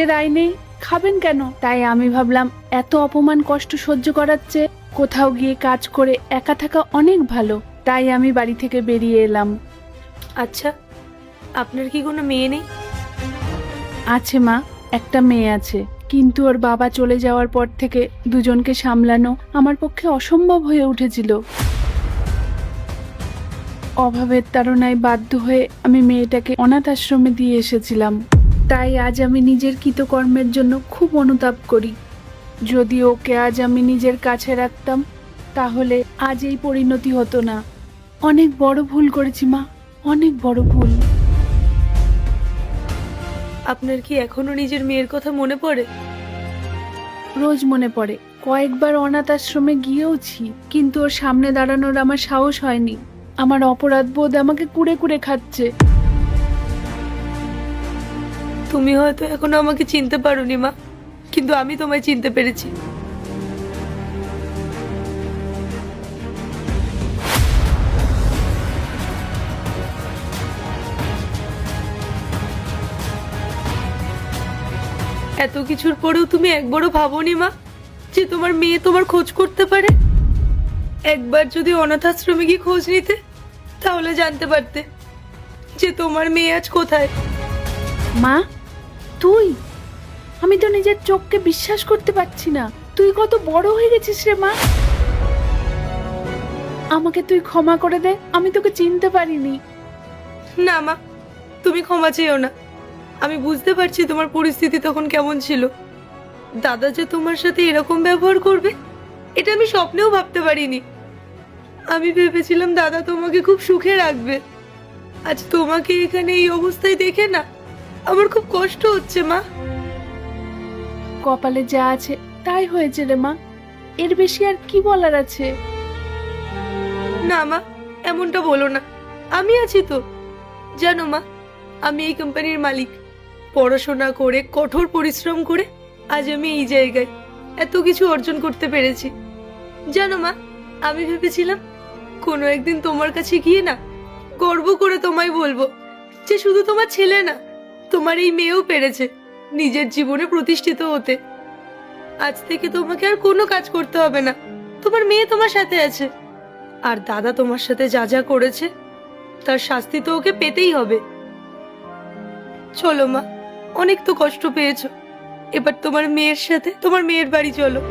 নিজের আয় নেই, খাবেন কেন? তাই আমি ভাবলাম এত অপমান কষ্ট সহ্য করার চেয়ে কোথাও গিয়ে কাজ করে একা থাকা অনেক ভালো। তাই আমি বাড়ি থেকে বেরিয়ে এলাম। আচ্ছা, আপনার কি কোনো মেয়ে নেই? আছে মা, একটা মেয়ে আছে, কিন্তু ওর বাবা চলে যাওয়ার পর থেকে দুজনকে সামলানো আমার পক্ষে অসম্ভব হয়ে উঠেছিল। অভাবের তাড়নায় বাধ্য হয়ে আমি মেয়েটাকে অনাথ আশ্রমে দিয়ে এসেছিলাম। তাই আজ আমি নিজের কৃতকর্মের জন্য খুব অনুতাপ করি। যদি ওকে আজ আমি নিজের কাছে রাখতাম তাহলে আজ এই পরিণতি হতো না। অনেক বড় ভুল করেছি মা, অনেক বড় ভুল। আপনার কি এখনো নিজের মেয়ের কথা মনে পড়ে? রোজ মনে পড়ে। কয়েকবার অনাথ আশ্রমে গিয়েওছি, কিন্তু ওর সামনে দাঁড়ানোর আমার সাহস হয়নি। আমার অপরাধ বোধ আমাকে কুড়ে কুড়ে খাচ্ছে। তুমি হয়তো এখনো আমাকে চিনতে পারোনি মা, কিন্তু আমি তোমায় চিনতে পেরেছি। এত কিছুর পরেও তুমি একবারও ভাবোনি মা যে তোমার মেয়ে তোমার খোঁজ করতে পারে? একবার যদি অনাথ আশ্রমে গিয়ে খোঁজ নিতে, তাহলে জানতে পারতে যে তোমার মেয়ে আজ কোথায়। মা, তুই? আমি তো নিজের চোখকে বিশ্বাস করতে পারছি না। তুই কত বড় হয়ে গেছিস রে মা। আমাকে তুই ক্ষমা করে দে, আমি তোকে চিনতে পারিনি। না মা, তুমি ক্ষমা চেয়েও না। আমি বুঝতে পারছি তোমার পরিস্থিতি তখন কেমন ছিল। দাদা যে তোমার সাথে এরকম ব্যবহার করবে, এটা আমি স্বপ্নেও ভাবতে পারিনি। আমি ভেবেছিলাম দাদা তোমাকে খুব সুখে রাখবে। আজ তোমাকে এখানে এই অবস্থায় দেখে না আমার খুব কষ্ট হচ্ছে মা। কপালে যা আছে তাই হয়েছে রে মা, এর বেশি আর কি বলার আছে? না মা, এমনটা বলো না। আমি আছি তো। জানো মা, আমি এই কোম্পানির মালিক। পড়াশোনা করে কঠোর পরিশ্রম করে আজ আমি এই জায়গায় এত কিছু অর্জন করতে পেরেছি। জানো মা, আমি ভেবেছিলাম কোনো একদিন তোমার কাছে গিয়ে না গর্ব করে তোমায় বলবো যে শুধু তোমার ছেলে না, তোমার এই মেয়েও পেরেছে নিজের জীবনে প্রতিষ্ঠিত হতে। আজ থেকে তোমাকে আর কোনো কাজ করতে হবে না, তোমার মেয়ে তোমার সাথে আছে। আর দাদা তোমার সাথে যা যা করেছে তার শাস্তি তো ওকে পেতেই হবে। চলো মা, অনেক তো কষ্ট পেয়েছো, এবার তোমার মেয়ের সাথে তোমার মেয়ের বাড়ি চলো।